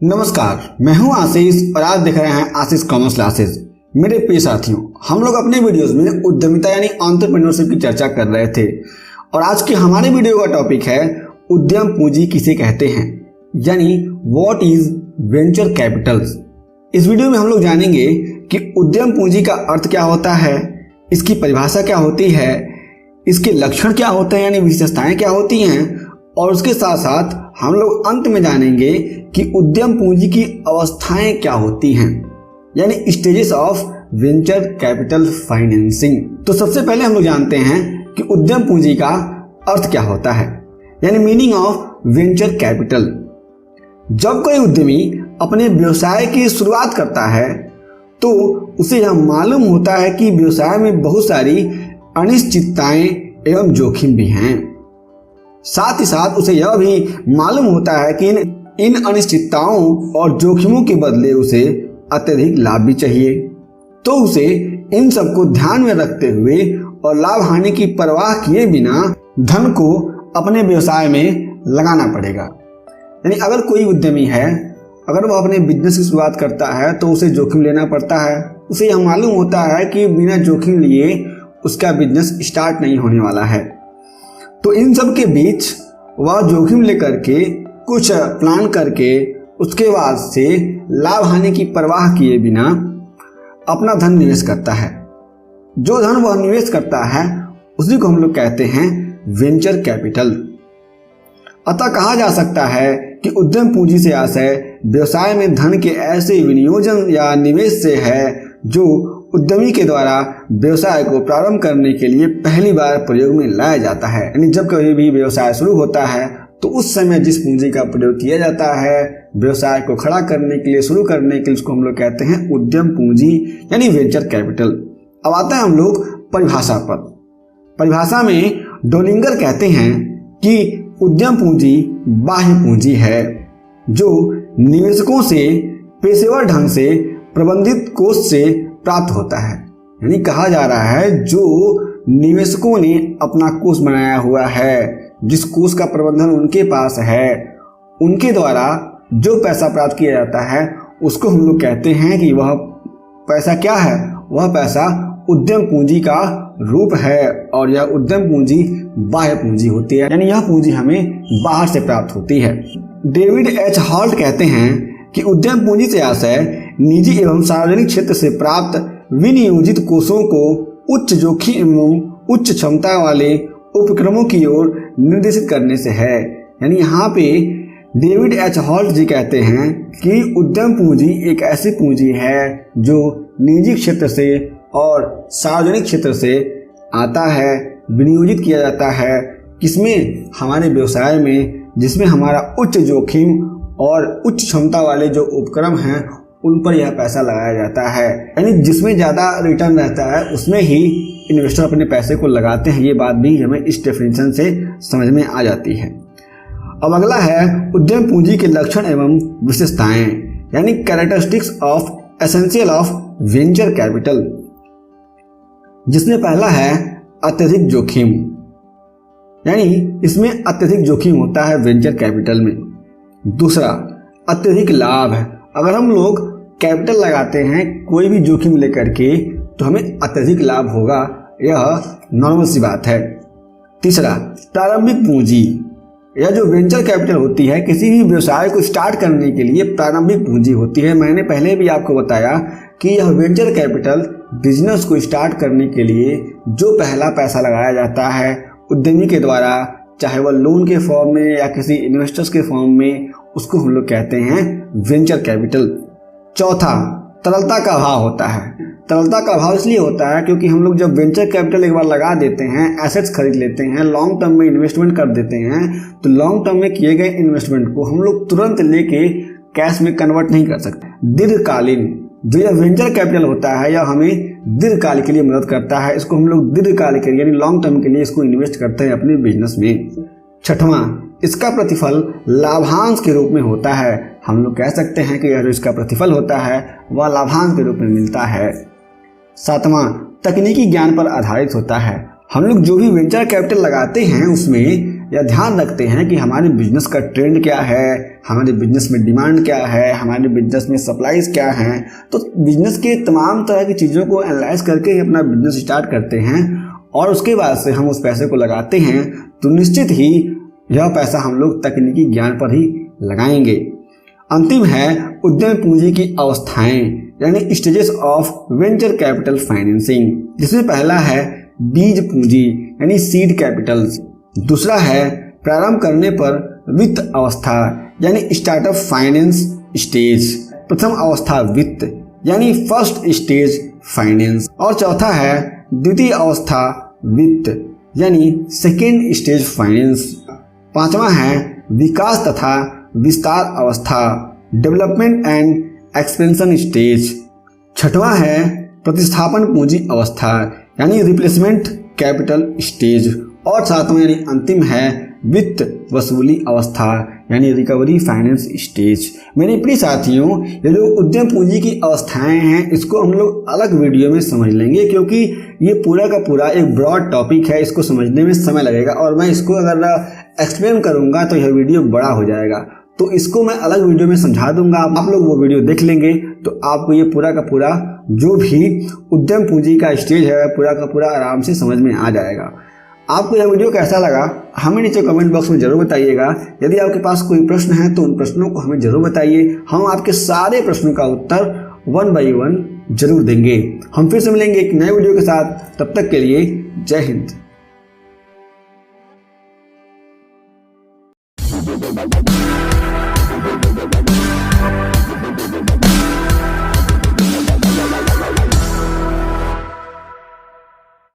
नमस्कार, मैं हूं आशीष और आज देख रहे हैं आशीष कॉमर्स क्लासेस। मेरे प्रिय साथियों, हम लोग अपने वीडियोस में उद्यमिता यानी एंटरप्रेन्योरशिप की चर्चा कर रहे थे और आज के हमारे वीडियो का टॉपिक है उद्यम पूंजी किसे कहते हैं, यानी व्हाट इज वेंचर कैपिटल्स। इस वीडियो में हम लोग जानेंगे कि उद्यम पूंजी का अर्थ क्या होता है, इसकी परिभाषा क्या होती है, इसके लक्षण क्या होते हैं यानी विशेषताएं क्या होती हैं, और उसके साथ साथ हम लोग अंत में जानेंगे कि उद्यम पूंजी की अवस्थाएं क्या होती हैं, यानी stages of venture capital financing. तो सबसे पहले हम लोग जानते हैं कि उद्यम पूंजी का अर्थ क्या होता है, यानी मीनिंग ऑफ वेंचर कैपिटल। जब कोई उद्यमी अपने व्यवसाय की शुरुआत करता है तो उसे यह मालूम होता है कि व्यवसाय में बहुत सारी अनिश्चितताएं एवं जोखिम भी हैं। साथ ही साथ उसे यह भी मालूम होता है कि इन अनिश्चितताओं और जोखिमों के बदले उसे अत्यधिक लाभ भी चाहिए। तो उसे इन सबको ध्यान में रखते हुए और लाभ हानि की परवाह किए बिना धन को अपने व्यवसाय में लगाना पड़ेगा। यानी अगर कोई उद्यमी है, अगर वह अपने बिजनेस की शुरुआत करता है तो उसे जोखिम लेना पड़ता है। उसे यह मालूम होता है कि बिना जोखिम लिए उसका बिजनेस स्टार्ट नहीं होने वाला है। तो इन सब के बीच वह जोखिम लेकर के कुछ प्लान करके उसके बाद से लाभ हानि की परवाह किए बिना अपना धन निवेश करता है। जो धन वह निवेश करता है उसी को हम लोग कहते हैं वेंचर कैपिटल। अतः कहा जा सकता है कि उद्यम पूंजी से आशय व्यवसाय में धन के ऐसे विनियोजन या निवेश से है जो उद्यमी के द्वारा व्यवसाय को प्रारंभ करने के लिए पहली बार प्रयोग में लाया जाता है। यानी जब कभी भी व्यवसाय शुरू होता है तो उस समय जिस पूंजी का प्रयोग किया जाता है व्यवसाय को खड़ा करने के लिए, शुरू करने के लिए, उसको हम लोग कहते हैं उद्यम पूंजी यानी वेंचर कैपिटल। अब आते हैं हम लोग परिभाषा पर। परिभाषा में डोलिंगर कहते हैं कि उद्यम पूंजी बाह्य पूंजी है जो निवेशकों से पेशेवर ढंग से प्रबंधित कोष से प्राप्त होता है। यानी कहा जा रहा है जो निवेशकों ने अपना कोष बनाया हुआ है, जिस कोष का प्रबंधन उनके पास है, उनके द्वारा जो पैसा प्राप्त किया जाता है उसको हम लोग कहते हैं कि वह पैसा क्या है, वह पैसा उद्यम पूंजी का रूप है और यह उद्यम पूंजी बाह्य पूंजी होती है। यानी यह पूंजी हमें बाहर से प्राप्त होती है। डेविड एच हॉल्ट कहते हैं कि उद्यम पूंजी से आशय निजी एवं सार्वजनिक क्षेत्र से प्राप्त विनियोजित कोषों को उच्च जोखिम एवं उच्च क्षमता वाले उपक्रमों की ओर निर्देशित करने से है। यानी यहाँ पे डेविड एच हॉल्ट जी कहते हैं कि उद्यम पूंजी एक ऐसी पूंजी है जो निजी क्षेत्र से और सार्वजनिक क्षेत्र से आता है, विनियोजित किया जाता है, किसमें, हमारे व्यवसाय में, जिसमें हमारा उच्च जोखिम और उच्च क्षमता वाले जो उपक्रम हैं उन पर यह पैसा लगाया जाता है। यानी जिसमें ज़्यादा रिटर्न रहता है उसमें ही इन्वेस्टर अपने पैसे को लगाते हैं। ये बात भी हमें इस डेफिनेशन से समझ में आ जाती है। अब अगला है उद्यम पूंजी के लक्षण एवं विशेषताएं, यानी characteristics of essential of venture capital, जिसमें पहला है अत्यधिक जोखिम। यानी इसमें अत्यधिक जोखिम होता है वेंचर कैपिटल में। दूसरा अत्यधिक लाभ है। अगर हम लोग कैपिटल लगाते हैं कोई भी जोखिम लेकर के तो हमें अत्यधिक लाभ होगा, यह नॉर्मल सी बात है। तीसरा प्रारंभिक पूंजी। यह जो वेंचर कैपिटल होती है किसी भी व्यवसाय को स्टार्ट करने के लिए प्रारंभिक पूंजी होती है। मैंने पहले भी आपको बताया कि यह वेंचर कैपिटल बिजनेस को स्टार्ट करने के लिए जो पहला पैसा लगाया जाता है उद्यमी के द्वारा, चाहे वह लोन के फॉर्म में या किसी इन्वेस्टर्स के फॉर्म में, उसको हम लोग कहते हैं वेंचर कैपिटल। चौथा तरलता का अभाव होता है। तरलता का अभाव इसलिए होता है क्योंकि हम लोग जब वेंचर कैपिटल एक बार लगा देते हैं, एसेट्स खरीद लेते हैं, लॉन्ग टर्म में इन्वेस्टमेंट कर देते हैं, तो लॉन्ग टर्म में किए गए इन्वेस्टमेंट को हम लोग तुरंत लेके कैश में कन्वर्ट नहीं कर सकते। दीर्घकालीन जो यह वेंचर कैपिटल होता है यह हमें दीर्घकाल के लिए मदद करता है। इसको हम लोग दीर्घकाल के लिए यानी लॉन्ग टर्म के लिए इसको इन्वेस्ट करते हैं अपने बिजनेस में। छठवां इसका प्रतिफल लाभांश के रूप में होता है। हम लोग कह सकते हैं कि यह जो इसका प्रतिफल होता है वह लाभांश के रूप में मिलता है। सातवां तकनीकी ज्ञान पर आधारित होता है। हम लोग जो भी वेंचर कैपिटल लगाते हैं उसमें या ध्यान रखते हैं कि हमारे बिजनेस का ट्रेंड क्या है, हमारे बिजनेस में डिमांड क्या है, हमारे बिजनेस में सप्लाईज क्या हैं, तो बिजनेस के तमाम तरह की चीज़ों को एनालाइज करके ही अपना बिजनेस स्टार्ट करते हैं और उसके बाद से हम उस पैसे को लगाते हैं, तो निश्चित ही यह पैसा हम लोग तकनीकी ज्ञान पर ही लगाएंगे। अंतिम है उद्यम पूंजी की अवस्थाएं यानी stages of venture capital financing, जिसमें पहला है बीज पूंजी यानी सीड कैपिटल्स, दूसरा है प्रारंभ करने पर वित्त अवस्था यानी स्टार्टअप फाइनेंस स्टेज, प्रथम अवस्था वित्त यानी फर्स्ट स्टेज फाइनेंस, और चौथा है द्वितीय अवस्था वित्त यानी सेकेंड स्टेज फाइनेंस, पांचवा है विकास तथा विस्तार अवस्था डेवलपमेंट एंड एक्सपेंशन स्टेज, छठवां है प्रतिस्थापन पूंजी अवस्था यानी रिप्लेसमेंट कैपिटल स्टेज, और सातवां यानी अंतिम है वित्त वसूली अवस्था यानी रिकवरी फाइनेंस स्टेज। मेरे प्रिय साथियों, ये जो उद्यम पूंजी की अवस्थाएं हैं इसको हम लोग अलग वीडियो में समझ लेंगे, क्योंकि ये पूरा का पूरा एक ब्रॉड टॉपिक है, इसको समझने में समय लगेगा और मैं इसको अगर एक्सप्लेन करूंगा तो यह वीडियो बड़ा हो जाएगा, तो इसको मैं अलग वीडियो में समझा दूंगा। आप लोग वो वीडियो देख लेंगे तो आपको ये पूरा का पूरा जो भी उद्यम पूंजी का स्टेज है पूरा का पूरा आराम से समझ में आ जाएगा। आपको यह वीडियो कैसा लगा हमें नीचे कमेंट बॉक्स में जरूर बताइएगा। यदि आपके पास कोई प्रश्न है तो उन प्रश्नों को हमें जरूर बताइए, हम आपके सारे प्रश्नों का उत्तर 1 by 1 जरूर देंगे। हम फिर से मिलेंगे एक नए वीडियो के साथ, तब तक के लिए जय हिंद।